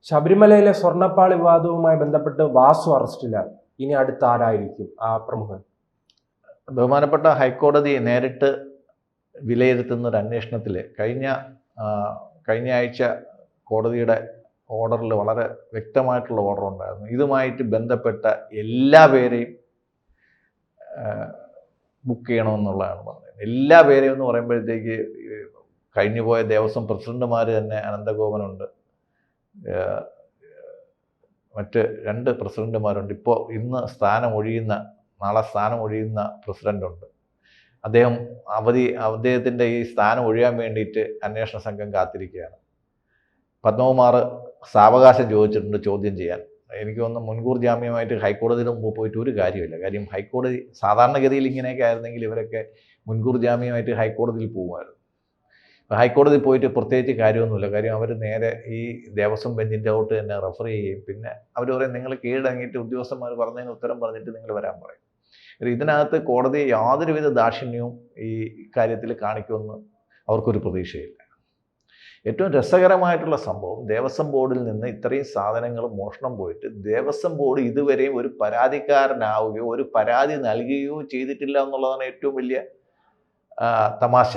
ശബരിമലയിലെ സ്വർണ്ണപ്പാളി വിവാദവുമായി ബന്ധപ്പെട്ട് വാസു അറസ്റ്റിലാണ്. ഇനി അടുത്ത ആരായിരിക്കും ആ പ്രമുഖൻ? ബഹുമാനപ്പെട്ട ഹൈക്കോടതി നേരിട്ട് വിലയിരുത്തുന്ന ഒരു അന്വേഷണത്തിൽ കഴിഞ്ഞ ആഴ്ച കോടതിയുടെ ഓർഡറിൽ വളരെ വ്യക്തമായിട്ടുള്ള ഓർഡർ ഉണ്ടായിരുന്നു. ഇതുമായിട്ട് ബന്ധപ്പെട്ട എല്ലാ പേരെയും ബുക്ക് ചെയ്യണമെന്നുള്ളതാണ് പറഞ്ഞത്. എല്ലാ പേരെയും എന്ന് പറയുമ്പോഴത്തേക്ക് കഴിഞ്ഞുപോയ ദേവസ്വം പ്രസിഡന്റുമാർ തന്നെ അനന്തഗോപനുണ്ട്, മറ്റ് 2 പ്രസിഡന്റുമാരുണ്ട്, ഇന്ന് നാളെ സ്ഥാനം ഒഴിയുന്ന പ്രസിഡന്റുണ്ട്. അദ്ദേഹത്തിൻ്റെ ഈ സ്ഥാനം ഒഴിയാൻ വേണ്ടിയിട്ട് അന്വേഷണ സംഘം കാത്തിരിക്കുകയാണ്. പത്മകുമാർ സാവകാശം ചോദിച്ചിട്ടുണ്ട് ചോദ്യം ചെയ്യാൻ. എനിക്ക് തോന്നുന്നു മുൻകൂർ ജാമ്യമായിട്ട് ഹൈക്കോടതിയുടെ മുമ്പ് പോയിട്ട് ഒരു കാര്യമില്ല. കാര്യം ഹൈക്കോടതി സാധാരണഗതിയിൽ ഇങ്ങനെയൊക്കെ ആയിരുന്നെങ്കിൽ ഇവരൊക്കെ മുൻകൂർ ജാമ്യമായിട്ട് ഹൈക്കോടതിയിൽ പോകുമായിരുന്നു. ഹൈക്കോടതി പോയിട്ട് പ്രത്യേകിച്ച് കാര്യമൊന്നുമില്ല. കാര്യം അവർ നേരെ ഈ ദേവസ്വം ബെഞ്ചിൻ്റെ ഔട്ട് തന്നെ റെഫർ ചെയ്യുകയും പിന്നെ അവർ പറയും നിങ്ങൾ കീഴടങ്ങിയിട്ട് ഉദ്യോഗസ്ഥന്മാർ പറഞ്ഞതിന് ഉത്തരം പറഞ്ഞിട്ട് നിങ്ങൾ വരാൻ പറയും. ഇതിനകത്ത് കോടതി യാതൊരുവിധ ദാക്ഷിണ്യവും ഈ കാര്യത്തിൽ കാണിക്കുമെന്ന് അവർക്കൊരു പ്രതീക്ഷയില്ല. ഏറ്റവും രസകരമായിട്ടുള്ള സംഭവം, ദേവസ്വം ബോർഡിൽ നിന്ന് ഇത്രയും സാധനങ്ങൾ മോഷണം പോയിട്ട് ദേവസ്വം ബോർഡ് ഇതുവരെയും ഒരു പരാതിക്കാരനാവുകയോ ഒരു പരാതി നൽകുകയോ ചെയ്തിട്ടില്ല എന്നുള്ളതാണ് ഏറ്റവും വലിയ തമാശ.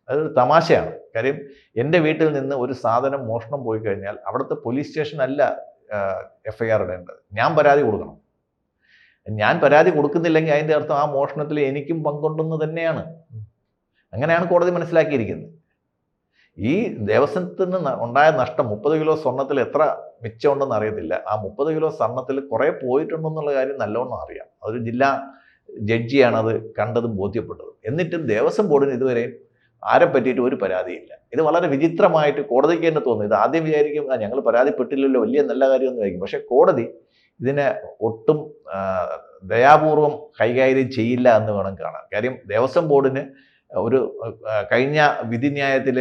അതൊരു തമാശയാണ്. കാര്യം എൻ്റെ വീട്ടിൽ നിന്ന് ഒരു സാധനം മോഷണം പോയി കഴിഞ്ഞാൽ അവിടുത്തെ പോലീസ് സ്റ്റേഷൻ അല്ല FIR ഇടേണ്ടത്, ഞാൻ പരാതി കൊടുക്കണം. ഞാൻ പരാതി കൊടുക്കുന്നില്ലെങ്കിൽ അതിൻ്റെ അർത്ഥം ആ മോഷണത്തിൽ എനിക്കും പങ്കുണ്ടെന്ന് തന്നെയാണ്. അങ്ങനെയാണ് കോടതി മനസ്സിലാക്കിയിരിക്കുന്നത്. ഈ ദേവസ്വത്തിന് ഉണ്ടായ നഷ്ടം 30 കിലോ സ്വർണ്ണത്തിൽ എത്ര മിച്ചമുണ്ടെന്ന് അറിയത്തില്ല. ആ 30 കിലോ സ്വർണ്ണത്തിൽ കുറേ പോയിട്ടുണ്ടെന്നുള്ള കാര്യം നല്ലോണം അറിയാം. അതൊരു ജില്ലാ ജഡ്ജിയാണ് അത് കണ്ടതും ബോധ്യപ്പെട്ടത്. എന്നിട്ടും ദേവസ്വം ബോർഡിന് ഇതുവരെ ആരെ പറ്റിയിട്ട് ഒരു പരാതിയില്ല. ഇത് വളരെ വിചിത്രമായിട്ട് കോടതിക്ക് തന്നെ തോന്നുന്നു. ഇത് ആദ്യം വിചാരിക്കും ഞങ്ങൾ പരാതിപ്പെട്ടില്ലല്ലോ, വലിയ നല്ല കാര്യമൊന്നും ആയിരിക്കും. പക്ഷേ കോടതി ഇതിനെ ഒട്ടും ദയാപൂർവം കൈകാര്യം ചെയ്യില്ല എന്ന് വേണം കാണാൻ. കാര്യം ദേവസ്വം ബോർഡിന് ഒരു കഴിഞ്ഞ വിധിന്യായത്തിൽ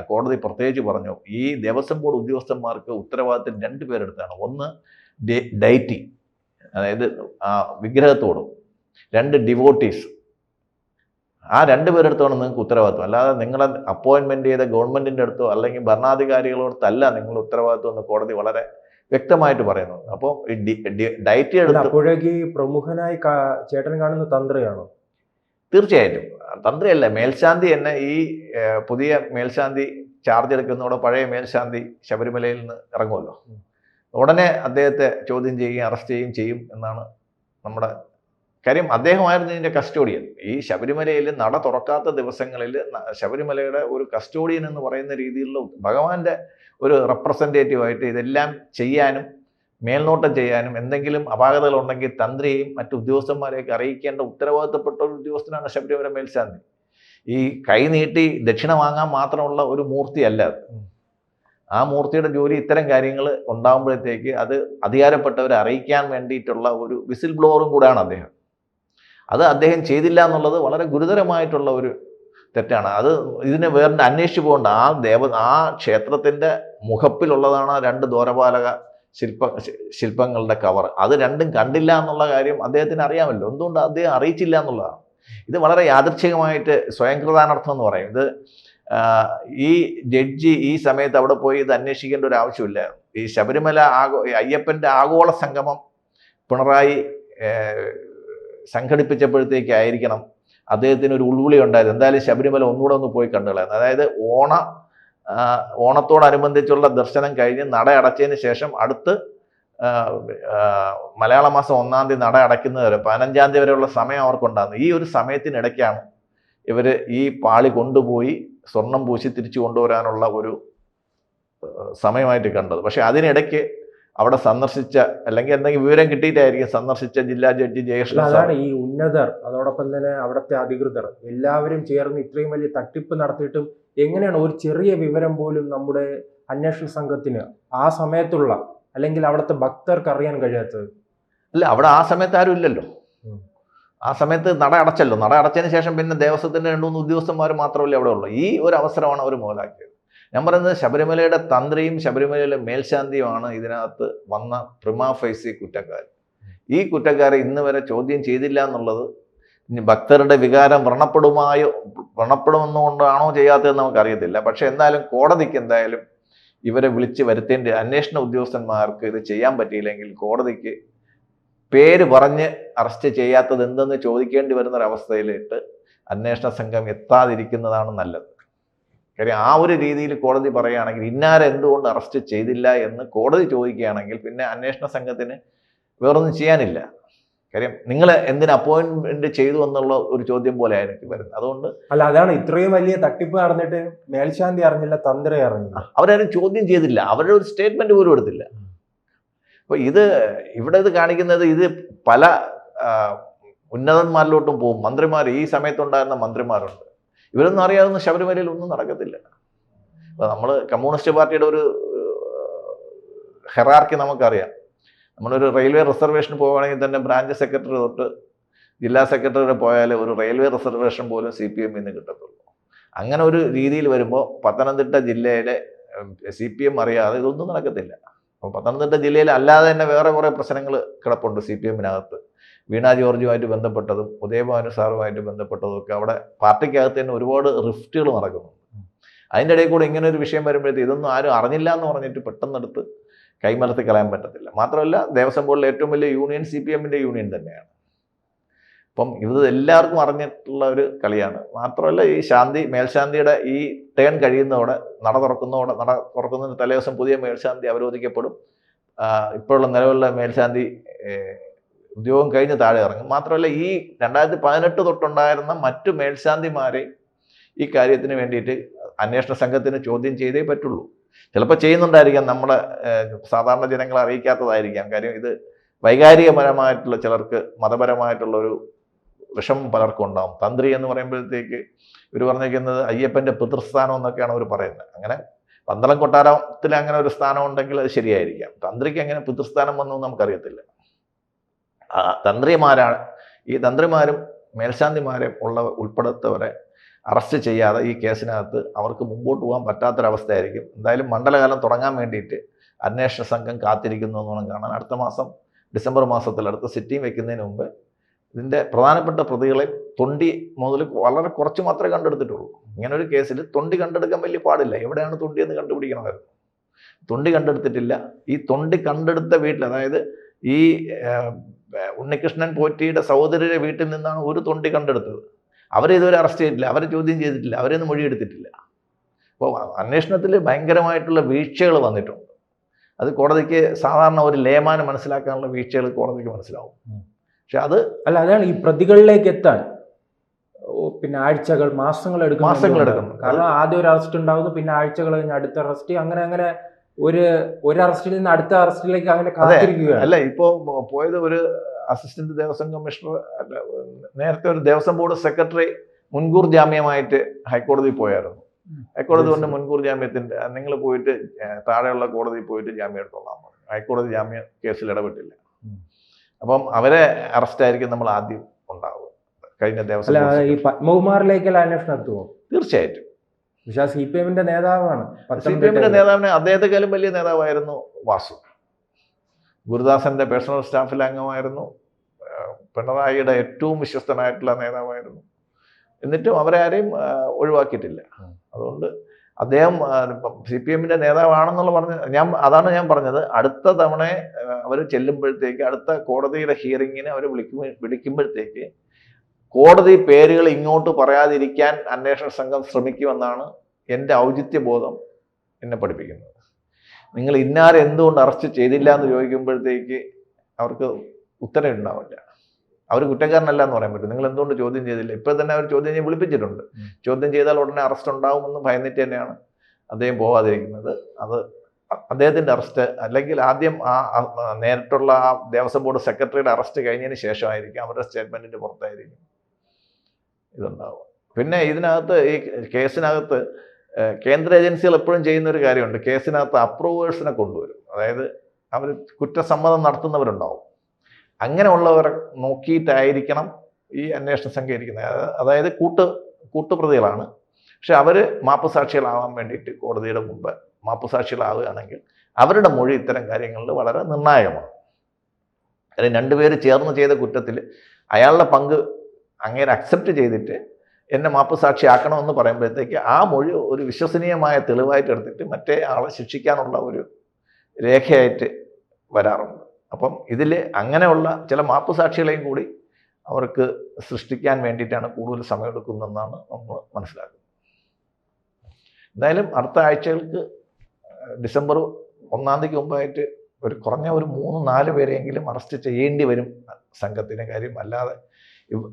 കോടതി പ്രത്യേകിച്ച് പറഞ്ഞു, ഈ ദേവസ്വം ബോർഡ് ഉദ്യോഗസ്ഥന്മാർക്ക് ഉത്തരവാദിത്തം 2 പേരെടുത്താണ്. ഒന്ന് ഡൈറ്റി, അതായത് വിഗ്രഹത്തോടും, 2 ഡിവോട്ടീസ്. ആ 2 പേരെടുത്താണ് നിങ്ങൾക്ക് ഉത്തരവാദിത്വം. അല്ലാതെ നിങ്ങളെ അപ്പോയിൻമെൻറ്റ് ചെയ്ത ഗവൺമെൻറ്റിൻ്റെ അടുത്തോ അല്ലെങ്കിൽ ഭരണാധികാരികളോടത്തല്ല നിങ്ങൾ ഉത്തരവാദിത്വം എന്ന് കോടതി വളരെ വ്യക്തമായിട്ട് പറയുന്നു. അപ്പോൾ ഡയറ്റി എടുത്ത് അപ്പോഴേക്ക് പ്രമുഖനായി ചേട്ടൻ കാണുന്ന തന്ത്രിയാണോ? തീർച്ചയായിട്ടും തന്ത്രിയല്ല, മേൽശാന്തി തന്നെ. ഈ പുതിയ മേൽശാന്തി ചാർജ് എടുക്കുന്നതോടെ പഴയ മേൽശാന്തി ശബരിമലയിൽ നിന്ന് ഇറങ്ങുമല്ലോ, ഉടനെ അദ്ദേഹത്തെ ചോദ്യം ചെയ്യുകയും അറസ്റ്റ് ചെയ്യും എന്നാണ് നമ്മുടെ കാര്യം. അദ്ദേഹമായിരുന്നു ഇതിൻ്റെ കസ്റ്റോഡിയൻ. ഈ ശബരിമലയിൽ നട തുറക്കാത്ത ദിവസങ്ങളിൽ ശബരിമലയുടെ ഒരു കസ്റ്റോഡിയൻ എന്ന് പറയുന്ന രീതിയിലുള്ള ഭഗവാന്റെ ഒരു റെപ്രസെൻറ്റേറ്റീവായിട്ട് ഇതെല്ലാം ചെയ്യാനും മേൽനോട്ടം ചെയ്യാനും എന്തെങ്കിലും അപാകതകളുണ്ടെങ്കിൽ തന്ത്രിയെയും മറ്റു ഉദ്യോഗസ്ഥന്മാരെയൊക്കെ അറിയിക്കേണ്ട ഉത്തരവാദിത്തപ്പെട്ട ഒരു ഉദ്യോഗസ്ഥനാണ് ശബരിമല മേൽശാന്തി. ഈ കൈ നീട്ടി ദക്ഷിണ വാങ്ങാൻ മാത്രമുള്ള ഒരു മൂർത്തിയല്ല അത്. ആ മൂർത്തിയുടെ ജോലി ഇത്തരം കാര്യങ്ങൾ ഉണ്ടാകുമ്പോഴത്തേക്ക് അത് അധികാരപ്പെട്ടവരെ അറിയിക്കാൻ വേണ്ടിയിട്ടുള്ള ഒരു വിസിൽ ബ്ലോവറും കൂടെയാണ് അദ്ദേഹം. അത് അദ്ദേഹം ചെയ്തില്ല എന്നുള്ളത് വളരെ ഗുരുതരമായിട്ടുള്ള ഒരു തെറ്റാണ്. അത് ഇതിനെ വേറെ അന്വേഷിച്ചു പോകേണ്ട. ആ ക്ഷേത്രത്തിൻ്റെ മുഖപ്പിലുള്ളതാണ് 2 ദ്വാരപാലക ശില്പങ്ങളുടെ കവർ. അത് രണ്ടും കണ്ടില്ല എന്നുള്ള കാര്യം അദ്ദേഹത്തിന് അറിയാമല്ലോ. എന്തുകൊണ്ട് അദ്ദേഹം അറിയിച്ചില്ല എന്നുള്ളതാണ്. ഇത് വളരെ യാദൃച്ഛികമായിട്ട് സ്വയംകൃതാനർത്ഥം എന്ന് പറയും. ഇത് ഈ ജഡ്ജി ഈ സമയത്ത് അവിടെ പോയി ഇത് അന്വേഷിക്കേണ്ട ഒരു ആവശ്യമില്ലായിരുന്നു. ഈ ശബരിമല അയ്യപ്പൻ്റെ ആഗോള സംഗമം പിണറായി സംഘടിപ്പിച്ചപ്പോഴത്തേക്കായിരിക്കണം അദ്ദേഹത്തിന് ഒരു ഉൾവിളി ഉണ്ടായത്. എന്തായാലും ശബരിമല ഒന്നുകൂടെ ഒന്ന് പോയി കണ്ടുകളായിരുന്നു. അതായത് ഓണത്തോടനുബന്ധിച്ചുള്ള ദർശനം കഴിഞ്ഞ് നട അടച്ചതിന് ശേഷം അടുത്ത് മലയാള മാസം 1-ാം തീയതി നട അടയ്ക്കുന്നത് വരെ 15-ാം തീയതി വരെയുള്ള സമയം അവർക്കുണ്ടാകുന്നു. ഈ ഒരു സമയത്തിനിടയ്ക്കാണ് ഇവർ ഈ പാളി കൊണ്ടുപോയി സ്വർണം പൂശി തിരിച്ചു കൊണ്ടുവരാനുള്ള ഒരു സമയമായിട്ട് കണ്ടത്. പക്ഷെ അതിനിടയ്ക്ക് അവിടെ സന്ദർശിച്ച അല്ലെങ്കിൽ എന്തെങ്കിലും വിവരം കിട്ടിയിട്ടായിരിക്കും സന്ദർശിച്ച ജില്ലാ ജഡ്ജി ജയകൃഷ്ണൻ. അതാണ് ഈ ഉന്നതർ, അതോടൊപ്പം തന്നെ അവിടുത്തെ അധികൃതർ എല്ലാവരും ചേർന്ന് ഇത്രയും വലിയ തട്ടിപ്പ് നടത്തിയിട്ടും എങ്ങനെയാണ് ഒരു ചെറിയ വിവരം പോലും നമ്മുടെ അന്വേഷണ സംഘത്തിന് ആ സമയത്തുള്ള അല്ലെങ്കിൽ അവിടുത്തെ ഭക്തർക്ക് അറിയാൻ കഴിയാത്തത്? അല്ല, അവിടെ ആ സമയത്ത് ആരും ഇല്ലല്ലോ. ആ സമയത്ത് നട അടച്ചല്ലോ. നട അടച്ചതിന് ശേഷം പിന്നെ ദേവസ്വത്തിൻ്റെ 2-3 ഉദ്യോഗസ്ഥന്മാർ മാത്രമല്ലേ അവിടെ ഉള്ളൂ. ഈ ഒരു അവസരമാണ് അവർ മുതലാക്കിയത്. ഞാൻ പറയുന്നത് ശബരിമലയുടെ തന്ത്രിയും ശബരിമലയിലെ മേൽശാന്തിയുമാണ് ഇതിനകത്ത് വന്ന പ്രിമാ ഫേസി കുറ്റക്കാർ. ഈ കുറ്റക്കാരെ ഇന്ന് വരെ ചോദ്യം ചെയ്തില്ല എന്നുള്ളത് ഭക്തരുടെ വികാരം വ്രണപ്പെടുമെന്നുകൊണ്ടാണോ ചെയ്യാത്തതെന്ന് നമുക്കറിയത്തില്ല. പക്ഷെ എന്തായാലും കോടതിക്ക് എന്തായാലും ഇവരെ വിളിച്ച് വരുത്തേണ്ട അന്വേഷണ ഉദ്യോഗസ്ഥന്മാർക്ക് ഇത് ചെയ്യാൻ പറ്റിയില്ലെങ്കിൽ കോടതിക്ക് പേര് പറഞ്ഞ് അറസ്റ്റ് ചെയ്യാത്തത് എന്തെന്ന് ചോദിക്കേണ്ടി വരുന്ന ഒരവസ്ഥയിലിട്ട് അന്വേഷണ സംഘം എത്താതിരിക്കുന്നതാണ് നല്ലത്. കാര്യം ആ ഒരു രീതിയിൽ കോടതി പറയുകയാണെങ്കിൽ ഇന്നാരെ എന്തുകൊണ്ട് അറസ്റ്റ് ചെയ്തില്ല എന്ന് കോടതി ചോദിക്കുകയാണെങ്കിൽ പിന്നെ അന്വേഷണ സംഘത്തിന് വേറൊന്നും ചെയ്യാനില്ല. കാര്യം നിങ്ങൾ എന്തിന് അപ്പോയിൻമെന്റ് ചെയ്തു എന്നുള്ള ഒരു ചോദ്യം പോലെ ആയിരിക്കും വരുന്നത്. അതുകൊണ്ട് അല്ല, അതാണ് ഇത്രയും വലിയ തട്ടിപ്പ് നടന്നിട്ട് മേൽശാന്തി അറിഞ്ഞില്ല, തന്ത്രി അറിഞ്ഞില്ല, അവരാരും ചോദ്യം ചെയ്തില്ല, അവരുടെ ഒരു സ്റ്റേറ്റ്മെന്റ് പോലും എടുത്തില്ല. അപ്പൊ ഇവിടെ ഇത് കാണിക്കുന്നത് ഇത് പല ഉന്നതന്മാരിലോട്ടും പോകും. മന്ത്രിമാർ, ഈ സമയത്തുണ്ടായിരുന്ന മന്ത്രിമാരുണ്ട്, ഇവരൊന്നും അറിയാവുന്ന ശബരിമലയിൽ ഒന്നും നടക്കത്തില്ല. അപ്പൊ നമ്മൾ കമ്മ്യൂണിസ്റ്റ് പാർട്ടിയുടെ ഒരു ഹെറാർക്കി നമുക്കറിയാം. നമ്മളൊരു റെയിൽവേ റിസർവേഷൻ പോവുകയാണെങ്കിൽ തന്നെ ബ്രാഞ്ച് സെക്രട്ടറി തൊട്ട് ജില്ലാ സെക്രട്ടറി വരെ പോയാൽ ഒരു റെയിൽവേ റിസർവേഷൻ പോലും CPM നിന്ന് കിട്ടത്തുള്ളൂ. അങ്ങനെ ഒരു രീതിയിൽ വരുമ്പോൾ പത്തനംതിട്ട ജില്ലയിലെ CPM അറിയാതെ ഇതൊന്നും നടക്കത്തില്ല. അപ്പോൾ പത്തനംതിട്ട ജില്ലയിൽ അല്ലാതെ തന്നെ വേറെ കുറേ പ്രശ്നങ്ങൾ കിടപ്പുണ്ട് CPM-നകത്ത്. വീണ ജോർജുമായിട്ട് ബന്ധപ്പെട്ടതും ഉദയഭാനു സാറുമായിട്ട് ബന്ധപ്പെട്ടതും ഒക്കെ അവിടെ പാർട്ടിക്കകത്ത് തന്നെ ഒരുപാട് റിഫ്റ്റുകൾ നടക്കുന്നു. അതിൻ്റെ ഇടയിൽ കൂടെ ഇങ്ങനെ ഒരു വിഷയം വരുമ്പോഴത്തേക്ക് ഇതൊന്നും ആരും അറിഞ്ഞില്ല എന്ന് പറഞ്ഞിട്ട് പെട്ടെന്നെടുത്ത് കൈമലർത്തി കളയാൻ പറ്റത്തില്ല. മാത്രമല്ല ദേവസ്വം ബോർഡിലെ ഏറ്റവും വലിയ യൂണിയൻ CPM-ന്റെ യൂണിയൻ തന്നെയാണ്. അപ്പം ഇത് എല്ലാവർക്കും അറിഞ്ഞിട്ടുള്ള ഒരു കളിയാണ്. മാത്രമല്ല ഈ മേൽശാന്തിയുടെ ഈ ടേൺ കഴിയുന്നതോടെ നട തുറക്കുന്നതിന് തലേദിവസം പുതിയ മേൽശാന്തി അവരോധിക്കപ്പെടും. ഇപ്പോഴുള്ള നിലവിലുള്ള മേൽശാന്തി ഉദ്യോഗം കഴിഞ്ഞ് താഴെ ഇറങ്ങും. മാത്രമല്ല ഈ 2018 തൊട്ടുണ്ടായിരുന്ന മറ്റു മേൽശാന്തിമാരെ ഈ കാര്യത്തിന് വേണ്ടിയിട്ട് അന്വേഷണ സംഘത്തിന് ചോദ്യം ചെയ്തേ പറ്റുള്ളൂ. ചിലപ്പോൾ ചെയ്യുന്നുണ്ടായിരിക്കാം, നമ്മളെ സാധാരണ ജനങ്ങളെ അറിയിക്കാത്തതായിരിക്കാം. കാര്യം ഇത് വൈകാരികപരമായിട്ടുള്ള ചിലർക്ക് മതപരമായിട്ടുള്ള ഒരു വിഷമം പലർക്കും ഉണ്ടാകും. തന്ത്രി എന്ന് പറയുമ്പോഴത്തേക്ക് ഇവർ പറഞ്ഞിരിക്കുന്നത് അയ്യപ്പൻ്റെ പിതൃസ്ഥാനം എന്നൊക്കെയാണ് അവർ പറയുന്നത്. അങ്ങനെ പന്തളം കൊട്ടാരത്തിൽ അങ്ങനെ ഒരു സ്ഥാനം ഉണ്ടെങ്കിൽ അത് ശരിയായിരിക്കാം. തന്ത്രിക്ക് എങ്ങനെ പിതൃസ്ഥാനം വന്നു നമുക്കറിയത്തില്ല. ഈ തന്ത്രിമാരും മേൽശാന്തിമാരും ഉൾപ്പെടുത്തവരെ അറസ്റ്റ് ചെയ്യാതെ ഈ കേസിനകത്ത് അവർക്ക് മുമ്പോട്ട് പോകാൻ പറ്റാത്തൊരവസ്ഥയായിരിക്കും. എന്തായാലും മണ്ഡലകാലം തുടങ്ങാൻ വേണ്ടിയിട്ട് അന്വേഷണ സംഘം കാത്തിരിക്കുന്നു എന്നോണം കാണാൻ. അടുത്ത മാസം ഡിസംബർ മാസത്തിൽ അടുത്ത സിറ്റിംഗ് വെക്കുന്നതിന് മുമ്പ് ഇതിൻ്റെ പ്രധാനപ്പെട്ട പ്രതികളെ തൊണ്ടി മുതൽ വളരെ കുറച്ച് മാത്രമേ കണ്ടെടുത്തിട്ടുള്ളൂ. ഇങ്ങനെ ഒരു കേസിൽ തൊണ്ടി കണ്ടെടുക്കാൻ വലിയ പാടില്ല. എവിടെയാണ് തൊണ്ടി എന്ന് കണ്ടുപിടിക്കണമായിരുന്നു. തൊണ്ടി കണ്ടെടുത്തിട്ടില്ല. ഈ തൊണ്ടി കണ്ടെടുത്ത വീട്ടിൽ, അതായത് ഈ ഉണ്ണികൃഷ്ണൻ പോറ്റിയുടെ സഹോദരിയുടെ വീട്ടിൽ നിന്നാണ് ഒരു തൊണ്ടി കണ്ടെടുത്തത്. അവരെ ഇതുവരെ അറസ്റ്റ് ചെയ്തിട്ടില്ല, അവരെ ചോദ്യം ചെയ്തിട്ടില്ല, അവരെയൊന്നും മൊഴിയെടുത്തിട്ടില്ല. അപ്പോൾ അന്വേഷണത്തിൽ ഭയങ്കരമായിട്ടുള്ള വീഴ്ചകൾ വന്നിട്ടുണ്ട്. അത് കോടതിക്ക് സാധാരണ ഒരു ലേമാനം മനസ്സിലാക്കാനുള്ള വീഴ്ചകൾ കോടതിക്ക് മനസ്സിലാവും. പക്ഷെ അതാണ് ഈ പ്രതികളിലേക്ക് എത്താൻ പിന്നെ ആഴ്ചകൾ മാസങ്ങൾ എടുക്കും. കാരണം ആദ്യം ഒരു അറസ്റ്റ് ഉണ്ടാകുന്നു, പിന്നെ ആഴ്ചകൾ കഴിഞ്ഞ് അടുത്ത അറസ്റ്റ്, അങ്ങനെ ഒരു അറസ്റ്റിൽ നിന്ന് അടുത്ത അറസ്റ്റിലേക്ക് അങ്ങനെ കാത്തിരിക്കുകയാണ്. അല്ല, ഇപ്പോൾ പോയത് ഒരു അസിസ്റ്റന്റ് ദേവസ്വം കമ്മീഷണർ, നേരത്തെ ഒരു ദേവസ്വം ബോർഡ് സെക്രട്ടറി മുൻകൂർ ജാമ്യമായിട്ട് ഹൈക്കോടതി പോയായിരുന്നു. ഹൈക്കോടതി കൊണ്ട് മുൻകൂർ ജാമ്യത്തിന്റെ നിങ്ങൾ പോയിട്ട് താഴെയുള്ള കോടതിയിൽ പോയിട്ട് ജാമ്യം എടുത്തോളാം പറഞ്ഞു. ഹൈക്കോടതി ജാമ്യ കേസിൽ ഇടപെട്ടില്ല. അപ്പം അവരെ അറസ്റ്റ് ആയിരിക്കും നമ്മൾ ആദ്യം ഉണ്ടാവുക. കഴിഞ്ഞ ദേവസ്വം ഈ പത്മകുമാറിലേക്കല്ല അന്വേഷണം എത്തുമോ? തീർച്ചയായിട്ടും. പക്ഷേ CPM-ന്റെ നേതാവാണ്. CPM-ന്റെ നേതാവിനെ അദ്ദേഹത്തെക്കാളും വലിയ നേതാവായിരുന്നു വാസു. ഗുരുദാസന്റെ പേഴ്സണൽ സ്റ്റാഫിലെ അംഗമായിരുന്നു. പിണറായിയുടെ ഏറ്റവും വിശ്വസ്തനായിട്ടുള്ള നേതാവായിരുന്നു. എന്നിട്ടും അവരെ ആരെയും ഒഴിവാക്കിയിട്ടില്ല. അതുകൊണ്ട് അദ്ദേഹം CPM-ന്റെ നേതാവാണെന്നുള്ള അതാണ് ഞാൻ പറഞ്ഞത്. അടുത്ത തവണ അവർ ചെല്ലുമ്പോഴത്തേക്ക്, അടുത്ത കോടതിയുടെ ഹിയറിങ്ങിന് അവർ വിളിക്കുമ്പോഴത്തേക്ക് കോടതി പേരുകൾ ഇങ്ങോട്ട് പറയാതിരിക്കാൻ അന്വേഷണ സംഘം ശ്രമിക്കുമെന്നാണ് എൻ്റെ ഔചിത്യബോധം എന്നെ പഠിപ്പിക്കുന്നത്. നിങ്ങൾ ഇന്നാരെ എന്തുകൊണ്ട് അറസ്റ്റ് ചെയ്തില്ല എന്ന് ചോദിക്കുമ്പോഴത്തേക്ക് അവർക്ക് ഉത്തരം ഉണ്ടാവില്ല. അവർ കുറ്റക്കാരനല്ല എന്ന് പറയാൻ പറ്റും. നിങ്ങൾ എന്തുകൊണ്ട് ചോദ്യം ചെയ്തില്ല? ഇപ്പോൾ തന്നെ അവർ ചോദ്യം ചെയ്ത് വിളിപ്പിച്ചിട്ടുണ്ട്. ചോദ്യം ചെയ്താൽ ഉടനെ അറസ്റ്റ് ഉണ്ടാവുമെന്ന് ഭയന്നിട്ട് തന്നെയാണ് അദ്ദേഹം പോകാതിരിക്കുന്നത്. അത് അദ്ദേഹത്തിൻ്റെ അറസ്റ്റ്, അല്ലെങ്കിൽ ആദ്യം നേരിട്ടുള്ള ആ ദേവസ്വം ബോർഡ് സെക്രട്ടറിയുടെ അറസ്റ്റ് കഴിഞ്ഞതിന് ശേഷമായിരിക്കും, അവരുടെ സ്റ്റേറ്റ്മെൻറ്റിൻ്റെ പുറത്തായിരിക്കും ഇതുണ്ടാവുക. പിന്നെ ഇതിനകത്ത്, ഈ കേസിനകത്ത് കേന്ദ്ര ഏജൻസികൾ എപ്പോഴും ചെയ്യുന്ന ഒരു കാര്യമുണ്ട്. കേസിനകത്ത് അപ്രൂവേഴ്സിനെ കൊണ്ടുവരും. അതായത് അവർ കുറ്റസമ്മതം നടത്തുന്നവരുണ്ടാവും. അങ്ങനെയുള്ളവരെ നോക്കിയിട്ടായിരിക്കണം ഈ അന്വേഷണ സംഘം ഇരിക്കുന്നത്. അതായത് കൂട്ടുപ്രതികളാണ്. പക്ഷെ അവർ മാപ്പുസാക്ഷികളാവാൻ വേണ്ടിയിട്ട് കോടതിയുടെ മുമ്പ് മാപ്പുസാക്ഷികളാവുകയാണെങ്കിൽ അവരുടെ മൊഴി ഇത്തരം കാര്യങ്ങളിൽ വളരെ നിർണായകമാണ്. അല്ലെങ്കിൽ രണ്ടുപേര് ചേർന്ന് ചെയ്ത കുറ്റത്തിൽ അയാളുടെ പങ്ക് അങ്ങേരെ അക്സെപ്റ്റ് ചെയ്തിട്ട് എന്നെ മാപ്പ് സാക്ഷിയാക്കണമെന്ന് പറയുമ്പോഴത്തേക്ക് ആ മൊഴി ഒരു വിശ്വസനീയമായ തെളിവായിട്ട് എടുത്തിട്ട് മറ്റേ ആളെ ശിക്ഷിക്കാനുള്ള ഒരു രേഖയായിട്ട് വരാറുണ്ട്. അപ്പം ഇതിൽ അങ്ങനെയുള്ള ചില മാപ്പ് സാക്ഷികളെയും കൂടി അവർക്ക് സൃഷ്ടിക്കാൻ വേണ്ടിയിട്ടാണ് കൂടുതൽ സമയമെടുക്കുന്നതെന്നാണ് നമ്മൾ മനസ്സിലാക്കുന്നത്. എന്തായാലും അടുത്ത ആഴ്ചകൾക്ക് ഡിസംബർ 1 തീയതിക്ക് മുമ്പായിട്ട് കുറഞ്ഞ ഒരു 3-4 പേരെയെങ്കിലും അറസ്റ്റ് ചെയ്യേണ്ടി വരും സംഘത്തിൻ്റെ കാര്യം. അല്ലാതെ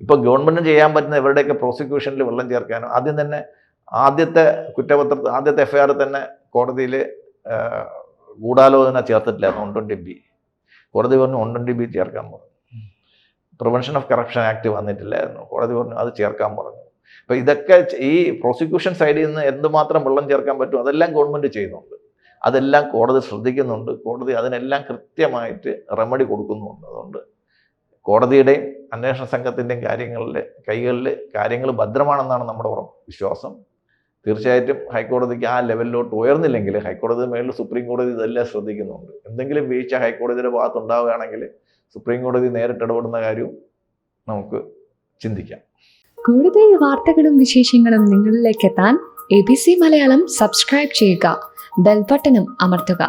ഇപ്പോൾ ഗവൺമെൻറ്റിന് ചെയ്യാൻ പറ്റുന്ന ഇവരുടെയൊക്കെ പ്രോസിക്യൂഷനിൽ വെള്ളം ചേർക്കാനോ, ആദ്യം തന്നെ ആദ്യത്തെ ആദ്യത്തെ FIR തന്നെ കോടതിയിൽ ഗൂഢാലോചന ചേർത്തിട്ടില്ലായിരുന്നു 120B. കോടതി പറഞ്ഞു 120B ചേർക്കാൻ പറഞ്ഞു. പ്രിവെൻഷൻ ഓഫ് കറപ്ഷൻ ആക്ട് വന്നിട്ടില്ലായിരുന്നു, കോടതി പറഞ്ഞു അത് ചേർക്കാൻ പറഞ്ഞു. അപ്പോൾ ഇതൊക്കെ ഈ പ്രോസിക്യൂഷൻ സൈഡിൽ നിന്ന് എന്തുമാത്രം വെള്ളം ചേർക്കാൻ പറ്റും അതെല്ലാം ഗവൺമെൻറ് ചെയ്യുന്നുണ്ട്. അതെല്ലാം കോടതി ശ്രദ്ധിക്കുന്നുണ്ട്. കോടതി അതിനെല്ലാം കൃത്യമായിട്ട് റെമഡി കൊടുക്കുന്നുണ്ട്. അതുകൊണ്ട് കോടതിയുടെയും അന്വേഷണ സംഘത്തിൻ്റെയും കൈകളിൽ കാര്യങ്ങൾ ഭദ്രമാണെന്നാണ് നമ്മുടെ വിശ്വാസം. തീർച്ചയായിട്ടും ഹൈക്കോടതിക്ക് ആ ലെവലിലോട്ട് ഉയർന്നില്ലെങ്കിൽ ഹൈക്കോടതി മേളിൽ സുപ്രീം കോടതി ഇതെല്ലാം ശ്രദ്ധിക്കുന്നുണ്ട്. എന്തെങ്കിലും വീഴ്ച ഹൈക്കോടതിയുടെ ഭാഗത്തുണ്ടാവുകയാണെങ്കിൽ സുപ്രീം കോടതി നേരിട്ട് ഇടപെടുന്ന കാര്യവും നമുക്ക് ചിന്തിക്കാം. കൂടുതൽ വാർത്തകളും വിശേഷങ്ങളും നിങ്ങളിലേക്ക് എത്താൻ ABC മലയാളം സബ്സ്ക്രൈബ് ചെയ്യുക, ബെൽ ബട്ടണും അമർത്തുക.